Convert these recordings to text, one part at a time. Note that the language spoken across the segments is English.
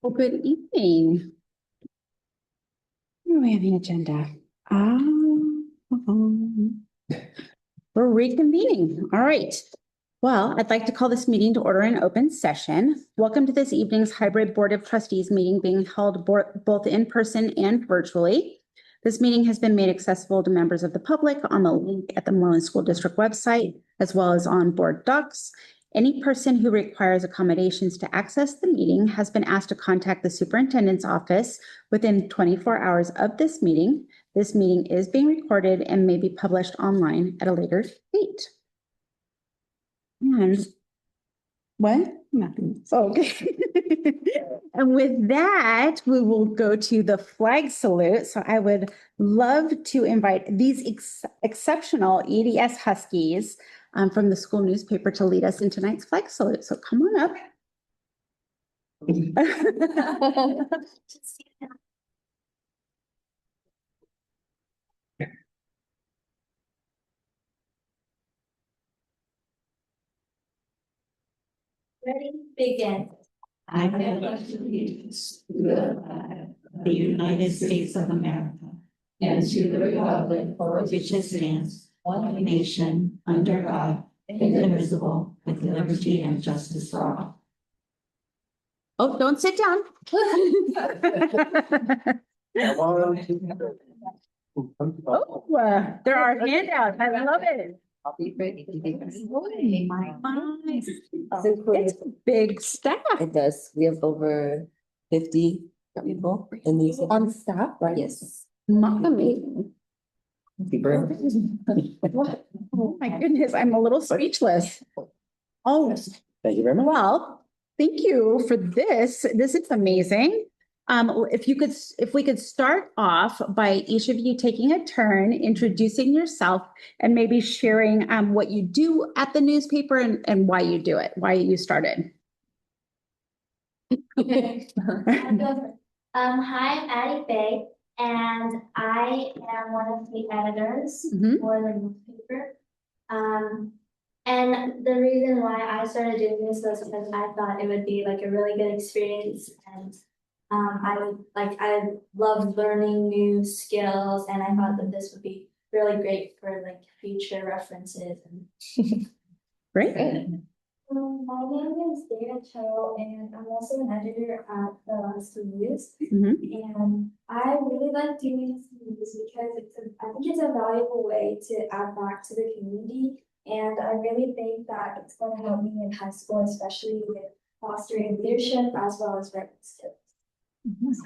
Well, good evening. What do we have the agenda? We're reconvening. All right. Well, I'd like to call this meeting to order in open session. Welcome to this evening's hybrid Board of Trustees meeting being held both in person and virtually. This meeting has been made accessible to members of the public on the link at the Moreland School District website, as well as on board docs. Any person who requires accommodations to access the meeting has been asked to contact the superintendent's office within 24 hours of this meeting. This meeting is being recorded and may be published online at a later date. And what? Nothing. Okay. And with that, we will go to the flag salute. So I would love to invite these exceptional EDS Huskies from the school newspaper to lead us in tonight's flag salute. So come on up. Ready, begin. I pledge allegiance to the flag of the United States of America and to the republic for which it stands, one nation, under God, indivisible, with liberty and justice for all. Oh, don't sit down. Oh, there are handouts. I love it. I'll be ready to be Oh my gosh. It's a big staff. It does. We have over 50 people in these. On staff, right? Yes. Amazing. Thank Oh my goodness, I'm a little speechless. Oh, you very much. well, thank you for this. This is amazing. If we could start off by each of you taking a turn, introducing yourself and maybe sharing what you do at the newspaper and why you do it, why you started. Hi, I'm Addie Faye, and I am one of the editors Mhm. for the newspaper. And the reason why I started doing this was because I thought it would be like a really good experience, and I love learning new skills, and I thought that this would be really great for like future references. Great. My name is Dana Cho, and I'm also an editor at the Husky News. Mhm. And I really like doing this because I think it's a valuable way to add back to the community. And I really think that it's going to help me in high school, especially with fostering leadership as well as writing skills.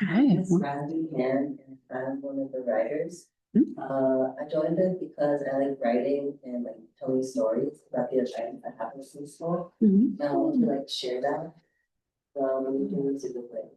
Okay. It's Randy Hand, and I'm one of the writers. I joined it because I like writing and like telling stories about the events that happens in school. Mhm. And I want to like share that. So we can use a good way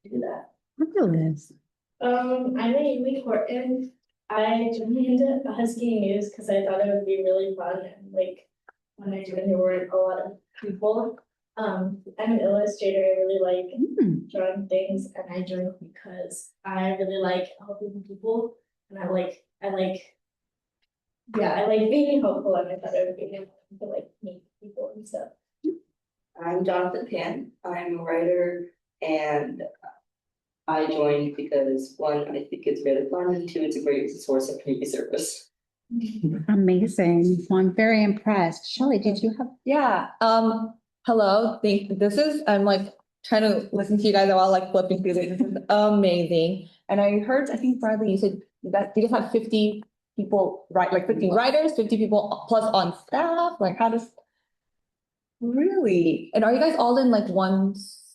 to do that. Fabulous. I'm Amy Horton. I joined the Husky News because I thought it would be really fun, and like when I joined there weren't a lot of people. I'm an illustrator. I really like Mhm. drawing things, and I joined because I really like helping people, and I like being hopeful, and I thought it would be fun to like meet people and stuff. I'm Jonathan Pan. I'm a writer, and I joined because one, I think it's really fun, and two, it's a great source of community service. Amazing. Well, I'm very impressed. Shelley, did you have? Yeah, hello, I'm like trying to listen to you guys while like flipping through this. This is amazing. And I heard, I think Bradley, you said that you guys have 50 people, right? Like 50 writers, 50 people plus on staff, like how does? Really? And are you guys all in like one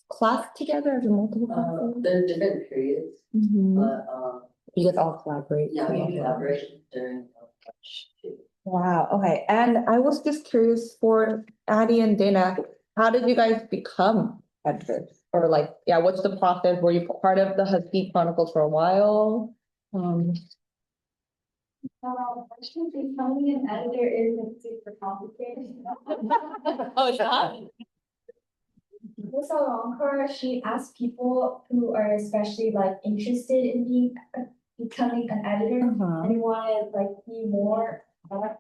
class together or is it multiple classes? There are different periods, Mhm. but You guys all collaborate? yeah, we collaborate during lunch too. Wow, okay, and I was just curious for Addie and Dana, how did you guys become editors? Or like, yeah, what's the process? Were you part of the Husky Chronicles for a while? Actually, becoming an editor isn't super complicated. Oh, it's not? With Aloncar, she asked people who are especially like interested in becoming an editor and want to like be more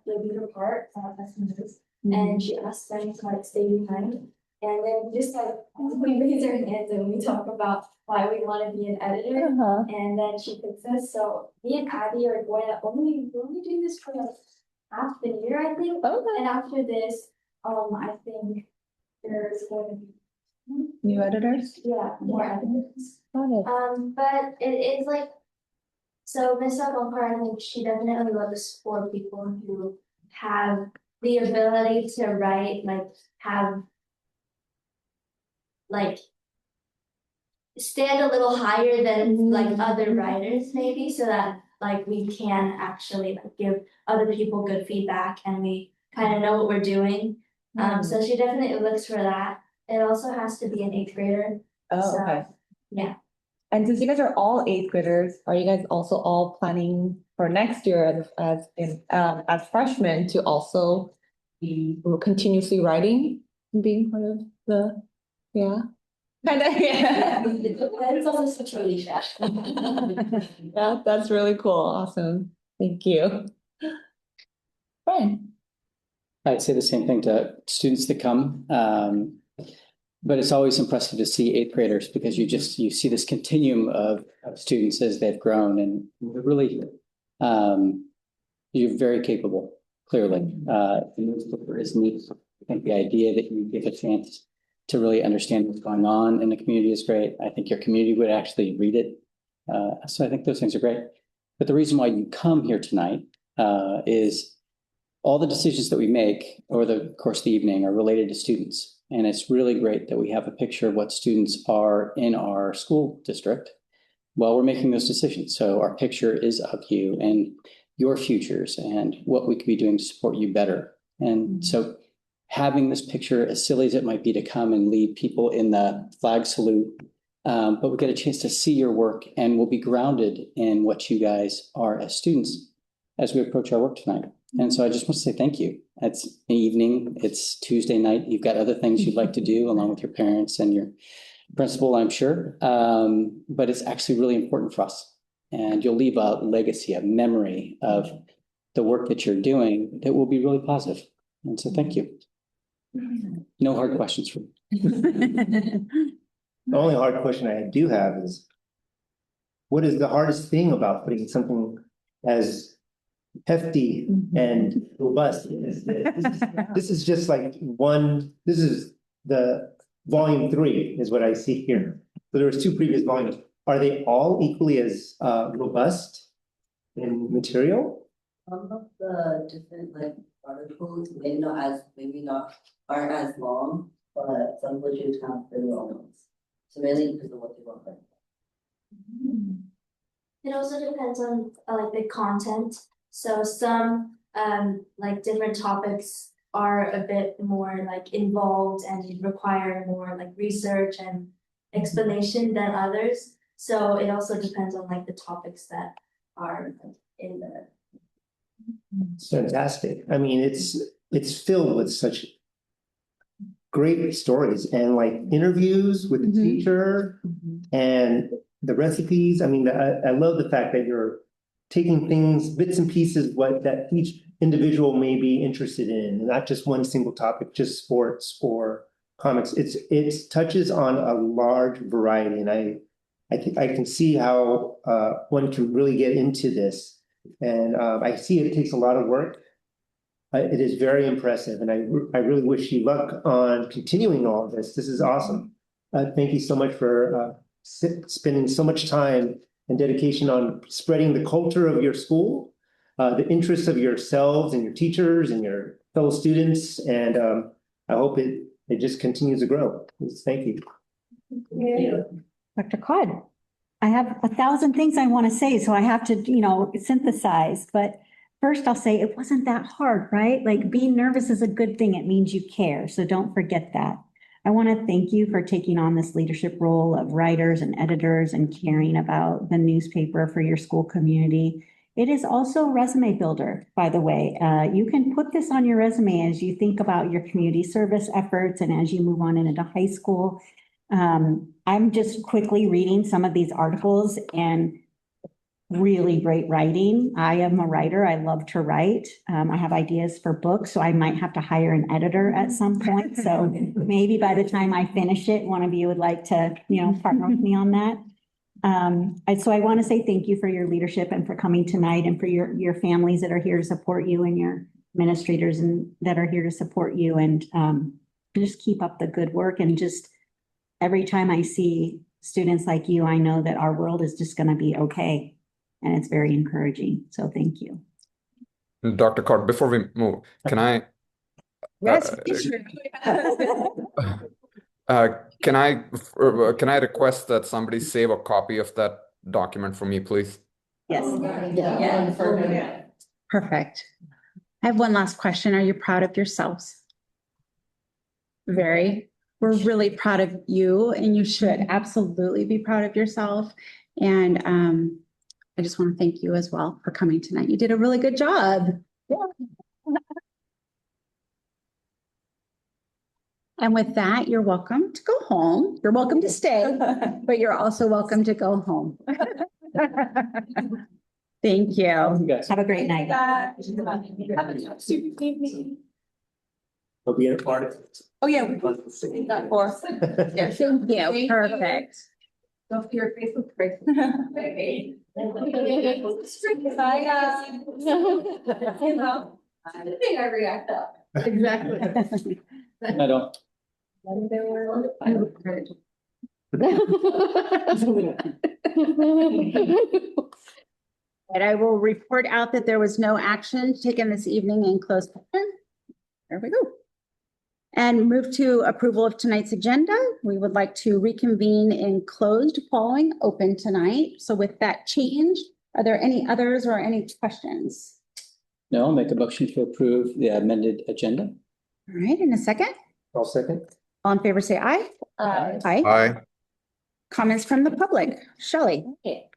the bigger part of this. And she asked them to like stay behind. And then just like, we raise our hands and we talk about why we want to be an editor. Uh-huh. And then she picks us, so me and Abby are going to we're only doing this for like half the year, I think. Okay. And after this, I think there's going to be, New editors? yeah, more editors. Got it. But it is like, so Miss Alcohol, I think she definitely loves for people who have the ability to write, like have like stand a little higher than like other writers maybe, so that like we can actually like give other people good feedback and we kind of know what we're doing. So she definitely looks for that. It also has to be an 8th grader. Oh, So, okay. yeah. And since you guys are all 8th graders, are you guys also all planning for next year as freshmen to also be continuously writing and being part of the, yeah? Kind of, yeah. It depends on the situation. Yeah, that's really cool. Awesome. Thank you. Brian. I'd say the same thing to students that come. But it's always impressive to see 8th graders because you see this continuum of students as they've grown, and really, you're very capable, clearly. The newspaper is neat. I think the idea that you give a chance to really understand what's going on in the community is great. I think your community would actually read it. So I think those things are great. But the reason why you come here tonight is all the decisions that we make over the course of the evening are related to students. And it's really great that we have a picture of what students are in our school district while we're making those decisions. So our picture is of you and your futures and what we could be doing to support you better. And so having this picture, as silly as it might be to come and lead people in the flag salute, but we get a chance to see your work and we'll be grounded in what you guys are as students as we approach our work tonight. And so I just want to say thank you. It's an evening, it's Tuesday night. You've got other things you'd like to do along with your parents and your principal, I'm sure. But it's actually really important for us. And you'll leave a legacy, a memory of the work that you're doing that will be really positive. And so thank you. No hard questions for me. The only hard question I do have is, what is the hardest thing about putting something as hefty and robust? This is just like this is the volume 3 is what I see here. So there was 2 previous volumes. Are they all equally as robust in material? Some of the different like articles maybe not aren't as long, but some would have pretty long ones. So mainly because of what they want. It also depends on like the content. So some like different topics are a bit more like involved and require more like research and explanation than others. So it also depends on like the topics that are in the. It's fantastic. I mean, it's filled with such great stories and like interviews with the teacher and the recipes. I mean, I love the fact that you're taking things, bits and pieces, what that each individual may be interested in, not just one single topic, just sports or comics. It touches on a large variety, and I can see how one can really get into this. And I see it takes a lot of work. It is very impressive, and I really wish you luck on continuing all of this. This is awesome. Thank you so much for spending so much time and dedication on spreading the culture of your school, the interests of yourselves and your teachers and your fellow students, and I hope it just continues to grow. Thank you. Dr. Cod, I have 1,000 things I want to say, so I have to, synthesize. But first I'll say it wasn't that hard, right? Like being nervous is a good thing. It means you care. So don't forget that. I want to thank you for taking on this leadership role of writers and editors and caring about the newspaper for your school community. It is also a resume builder, by the way. You can put this on your resume as you think about your community service efforts and as you move on into high school. I'm just quickly reading some of these articles, and really great writing. I am a writer. I love to write. I have ideas for books, so I might have to hire an editor at some point. So maybe by the time I finish it, one of you would like to, partner with me on that. So I want to say thank you for your leadership and for coming tonight, and for your families that are here to support you, and your administrators that are here to support you, and just keep up the good work. And just every time I see students like you, I know that our world is just going to be okay. And it's very encouraging. So thank you. Dr. Cott, before we move, can I? Yes. Can I request that somebody save a copy of that document for me, please? Yes. Perfect. I have one last question. Are you proud of yourselves? Very. We're really proud of you, and you should absolutely be proud of yourself. And I just want to thank you as well for coming tonight. You did a really good job. Yeah. And with that, you're welcome to go home. You're welcome to stay, but you're also welcome to go home. Thank you. You guys. Have a great night. We'll be in a part of it. Oh, yeah. We got four. Yeah. Thank you. Perfect. Don't fear Facebook. Bye. I think I react up. Exactly. I don't. And I will report out that there was no action taken this evening in closed session. There we go. And move to approval of tonight's agenda. We would like to reconvene in closed following open tonight. So with that change, are there any others or any questions? No, I'll make a motion to approve the amended agenda. All right, in a second. I'll second. All in favor, say aye. Aye. Aye. Comments from the public. Shelley. Okay.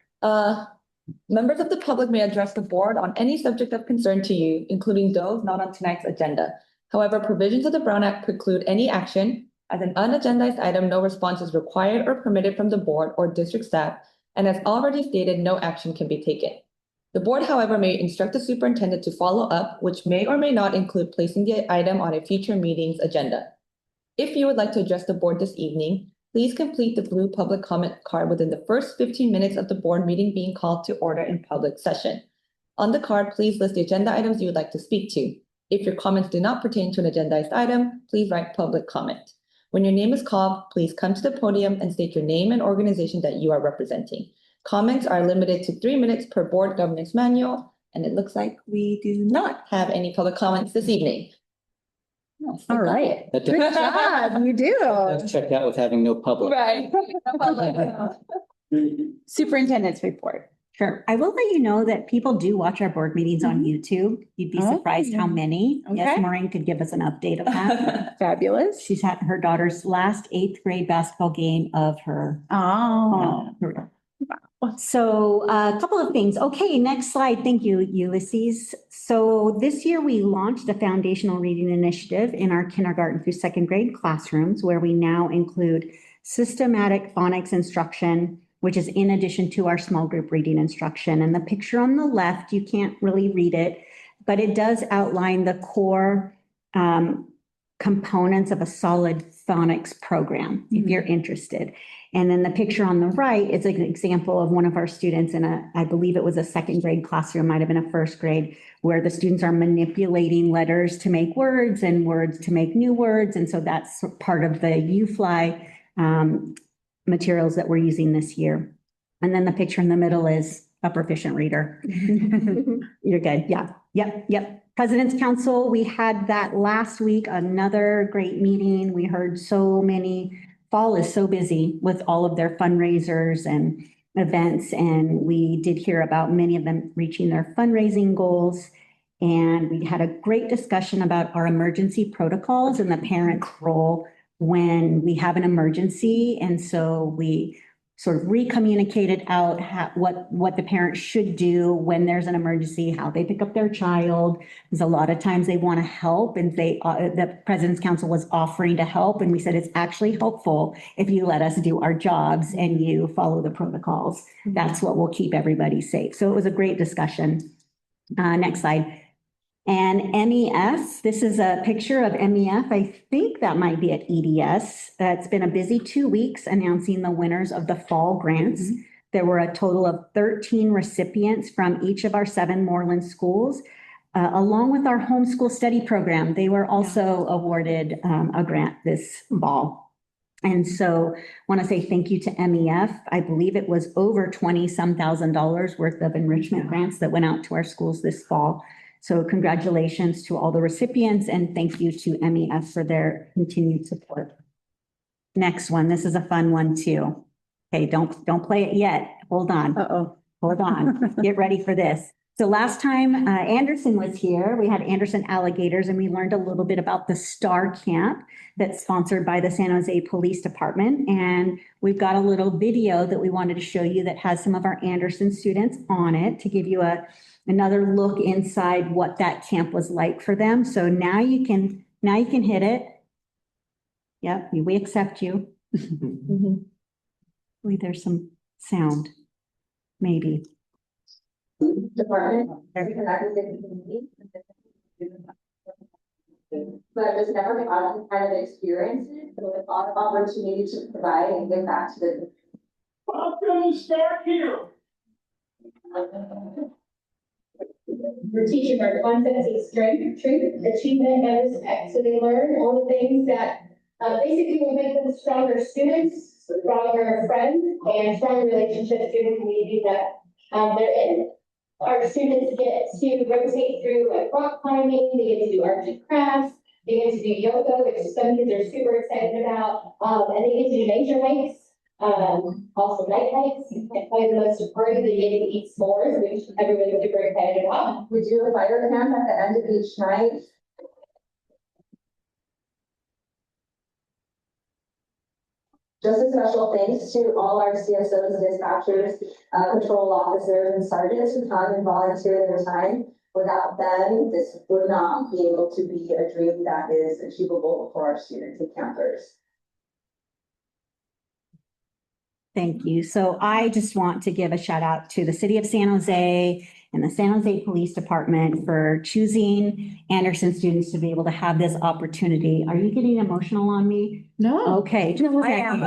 Members of the public may address the board on any subject of concern to you, including those not on tonight's agenda. However, provisions of the Brown Act preclude any action. As an unagendized item, no response is required or permitted from the board or district staff, and as already stated, no action can be taken. The board, however, may instruct the superintendent to follow up, which may or may not include placing the item on a future meeting's agenda. If you would like to address the board this evening, please complete the blue public comment card within the first 15 minutes of the board meeting being called to order in public session. On the card, please list the agenda items you would like to speak to. If your comments do not pertain to an agendized item, please write public comment. When your name is called, please come to the podium and state your name and organization that you are representing. Comments are limited to 3 minutes per board governance manual, and it looks like we do not have any public comments this evening. All right. That Good job. You do. That's checked out with having no public. Right. Superintendent's report. Sure. I will let you know that people do watch our board meetings on YouTube. You'd be Oh, surprised how many. Yes, okay. Maureen could give us an update of that. Fabulous. She's had her daughter's last 8th grade basketball game of her Oh. career. So a couple of things. Okay, next slide. Thank you, Ulysses. So this year we launched a foundational reading initiative in our kindergarten through 2nd grade classrooms, where we now include systematic phonics instruction, which is in addition to our small group reading instruction. And the picture on the left, you can't really read it, but it does outline the core components of a solid phonics program, if you're interested. And then the picture on the right is an example of one of our students in I believe it was a 2nd grade classroom, might have been a 1st grade, where the students are manipulating letters to make words and words to make new words. And so that's part of the UFly materials that we're using this year. And then the picture in the middle is a proficient reader. You're good. Yeah. Yep. President's Council, we had that last week, another great meeting. We heard so many. Fall is so busy with all of their fundraisers and events, and we did hear about many of them reaching their fundraising goals. And we had a great discussion about our emergency protocols and the parent's role when we have an emergency. And so we sort of re-communicated out what the parents should do when there's an emergency, how they pick up their child. Because a lot of times they want to help and the President's Council was offering to help. And we said, it's actually helpful if you let us do our jobs and you follow the protocols. That's what will keep everybody safe. So it was a great discussion. Next slide. And MES, this is a picture of MEF. I think that might be at EDS. It's been a busy 2 weeks announcing the winners of the fall grants. There were a total of 13 recipients from each of our 7 Moreland schools, along with our homeschool study program. They were also awarded a grant this fall. And so I want to say thank you to MEF. I believe it was over $20-some thousand worth of enrichment grants that went out to our schools this fall. So congratulations to all the recipients and thank you to MEF for their continued support. Next one, this is a fun one too. Okay, don't play it yet. Hold on. Hold on. Get ready for this. So last time Anderson was here, we had Anderson Alligators and we learned a little bit about the STAR Camp that's sponsored by the San Jose Police Department. And we've got a little video that we wanted to show you that has some of our Anderson students on it to give you another look inside what that camp was like for them. So now you can hit it. Yep, we accept you. Wait, there's some sound, maybe. Department, but just never got the kind of experiences, so it's a lot of opportunity to provide and give back to the. Welcome, start here. We're teaching our concepts of strength, truth, achievement, and respect. So they learn all the things that basically will make them stronger students, stronger friends, and stronger relationships to the community that they're in. Our students get to rotate through like rock climbing, they get to do arts and crafts, they get to do yoga, which some kids are super excited about, and they get to do nature hikes. Also night hikes, and probably the most important, they get to eat s'mores, which everybody's super excited about. We do a fire camp at the end of each night. Just a special thanks to all our CSOs, dispatchers, patrol officers, and sergeants who come and volunteer their time. Without them, this would not be able to be a dream that is achievable for our students and campers. Thank you. So I just want to give a shout out to the city of San Jose and the San Jose Police Department for choosing Anderson students to be able to have this opportunity. Are you getting emotional on me? No. Okay. I am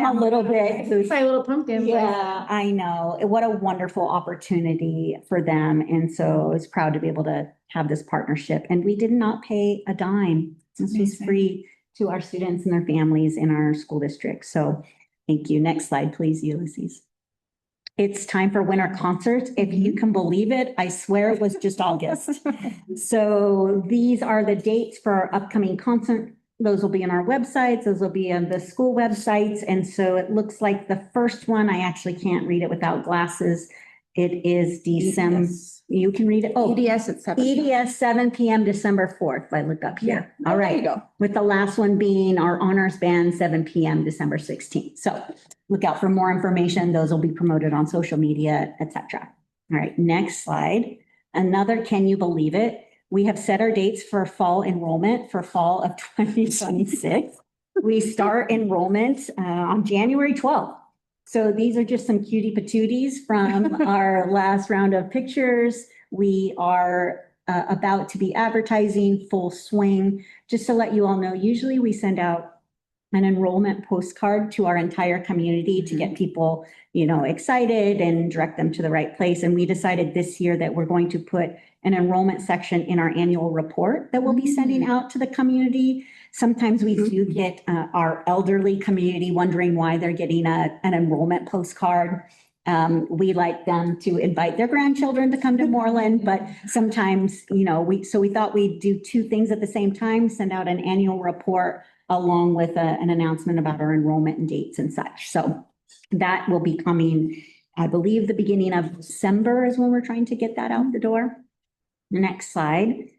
a little bit. My little pumpkin. Yeah, I know. What a wonderful opportunity for them. And so I was proud to be able to have this partnership. And we did not pay a dime. This was free to our students and their families in our school district. So thank you. Next slide, please, Ulysses. It's time for winter concerts. If you can believe it, I swear it was just August. So these are the dates for our upcoming concert. Those will be on our websites. Those will be on the school websites. And so it looks like the first one, I actually can't read it without glasses. It is December. You can read it. Oh, EDS at 7. EDS 7 p.m. December 4th. If I look up here. All right. There you go. With the last one being our honors band 7 p.m. December 16th. So look out for more information. Those will be promoted on social media, etc. All right, next slide. Another, can you believe it? We have set our dates for fall enrollment for fall of 2026. We start enrollment on January 12th. So these are just some cutie patooties from our last round of pictures. We are about to be advertising full swing. Just to let you all know, usually we send out an enrollment postcard to our entire community to get people, excited and direct them to the right place. And we decided this year that we're going to put an enrollment section in our annual report that we'll be sending out to the community. Sometimes we do get our elderly community wondering why they're getting an enrollment postcard. We like them to invite their grandchildren to come to Moreland, but sometimes, we thought we'd do two things at the same time, send out an annual report along with an announcement about our enrollment and dates and such. So that will be coming, I believe, the beginning of December is when we're trying to get that out the door. Next slide.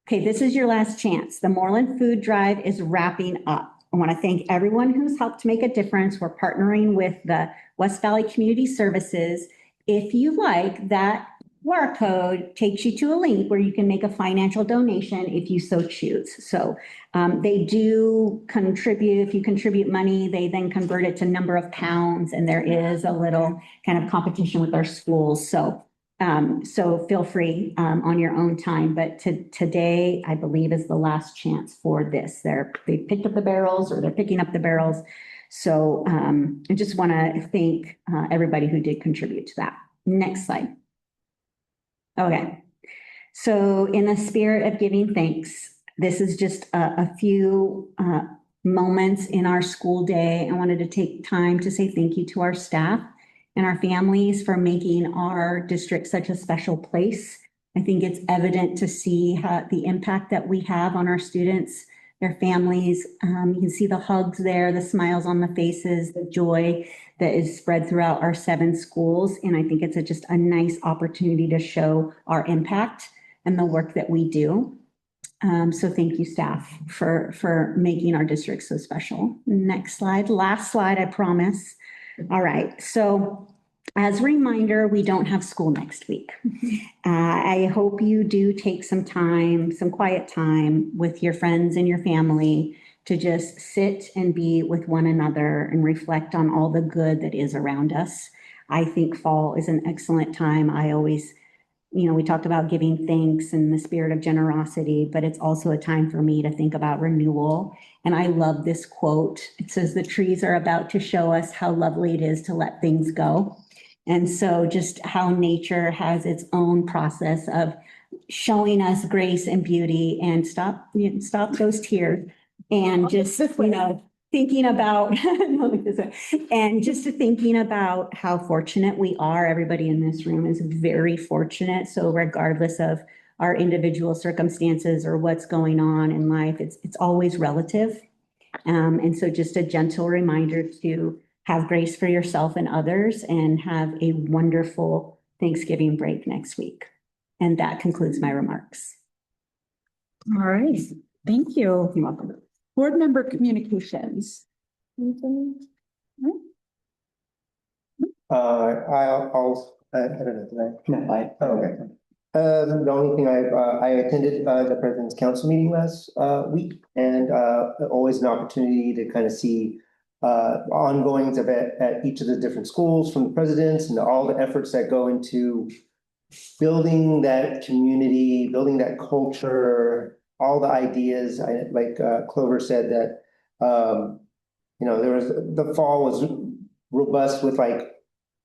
Okay, this is your last chance. The Moreland Food Drive is wrapping up. I want to thank everyone who's helped make a difference. We're partnering with the West Valley Community Services. If you like, that QR code takes you to a link where you can make a financial donation if you so choose. So they do contribute. If you contribute money, they then convert it to number of pounds, and there is a little kind of competition with our schools. So feel free on your own time. But today, I believe, is the last chance for this. They picked up the barrels, or they're picking up the barrels. So I just want to thank everybody who did contribute to that. Next slide. Okay, so in the spirit of giving thanks, this is just a few moments in our school day. I wanted to take time to say thank you to our staff and our families for making our district such a special place. I think it's evident to see the impact that we have on our students, their families. You can see the hugs there, the smiles on the faces, the joy that is spread throughout our 7 schools. And I think it's just a nice opportunity to show our impact and the work that we do. So thank you, staff, for making our district so special. Next slide, last slide, I promise. All right, so as a reminder, we don't have school next week. I hope you do take some time, some quiet time with your friends and your family to just sit and be with one another and reflect on all the good that is around us. I think fall is an excellent time. I always, we talked about giving thanks and the spirit of generosity, but it's also a time for me to think about renewal. And I love this quote. It says, "The trees are about to show us how lovely it is to let things go." And so just how nature has its own process of showing us grace and beauty, and stop those tears. And just, thinking about, and just thinking about how fortunate we are. Everybody in this room is very fortunate. So regardless of our individual circumstances or what's going on in life, it's always relative. And so just a gentle reminder to have grace for yourself and others, and have a wonderful Thanksgiving break next week. And that concludes my remarks. All right, thank you. You're welcome. Board member communications. I don't know, did I? No, Okay. The only thing I attended the President's Council meeting last week, and always an opportunity to kind of see ongoings at each of the different schools from the presidents, and all the efforts that go into building that community, building that culture, all the ideas. Like Clover said that, the fall was robust with like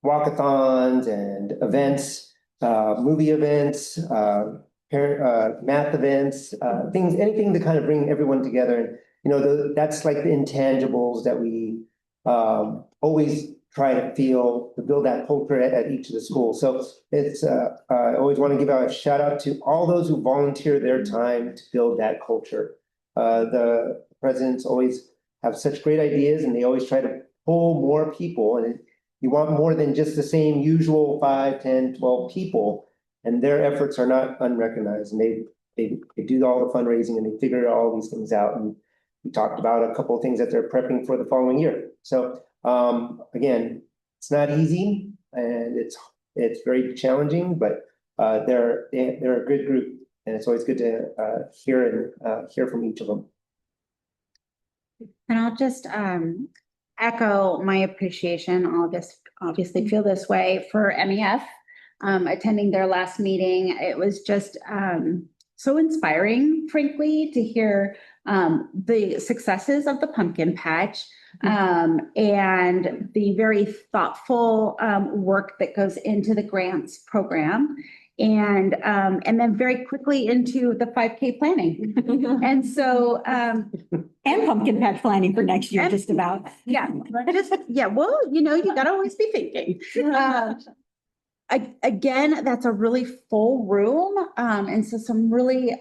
walkathons and events, movie events, math events, anything to kind of bring everyone together. And, that's like the intangibles that we always try to build that culture at each of the schools. So it's, I always want to give out a shout out to all those who volunteer their time to build that culture. The presidents always have such great ideas, and they always try to pull more people, and you want more than just the same usual 5, 10, 12 people, and their efforts are not unrecognized, and they do all the fundraising, and they figure all these things out. And we talked about a couple of things that they're prepping for the following year. So again, it's not easy, and it's very challenging, but they're a good group, and it's always good to hear from each of them. And I'll just echo my appreciation. I'll just obviously feel this way for MEF attending their last meeting. It was just so inspiring, frankly, to hear the successes of the pumpkin patch and the very thoughtful work that goes into the grants program. And then very quickly into the 5K planning. And so and pumpkin patch planning for next year, just about. Yeah, well, you gotta always be thinking. Again, that's a really full room. And so some really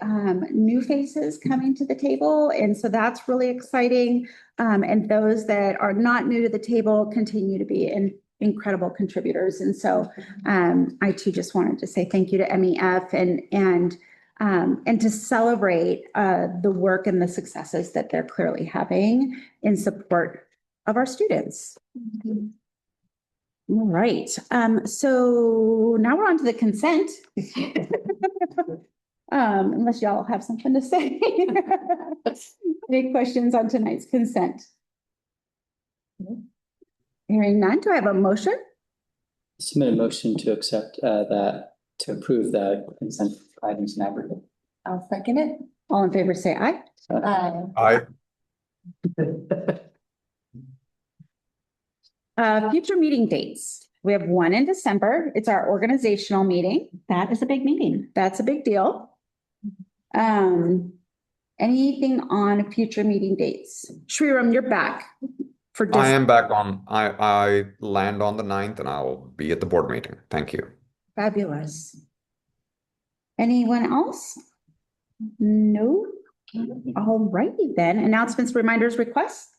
new faces coming to the table. And so that's really exciting. And those that are not new to the table continue to be incredible contributors. And so I too just wanted to say thank you to MEF and and to celebrate the work and the successes that they're clearly having in support of our students. All right, so now we're on to the consent. Unless y'all have something to say. Any questions on tonight's consent? Hearing none, do I have a motion? Submit a motion to accept to approve the consent items in aggregate. I'll second it. All in favor, say aye. Aye. Future meeting dates. We have one in December. It's our organizational meeting. That is a big meeting. That's a big deal. Anything on future meeting dates? Shriram, you're back for. I am back on, I land on the 9th and I'll be at the board meeting. Thank you. Fabulous. Anyone else? No? All righty then. Announcements, reminders, requests?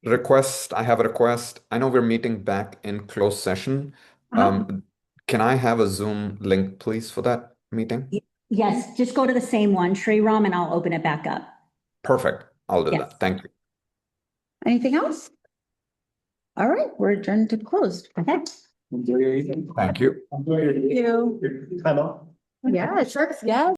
I have a request. I know we're meeting back in closed session. Can I have a Zoom link, please, for that meeting? Yes, just go to the same one, Shriram, and I'll open it back up. Perfect. I'll do Yes. that. Thank you. Anything else? All right, we're adjourned to closed. Okay. Enjoy your evening. Thank you. Enjoy your You. time off. Yeah, sure. Yeah.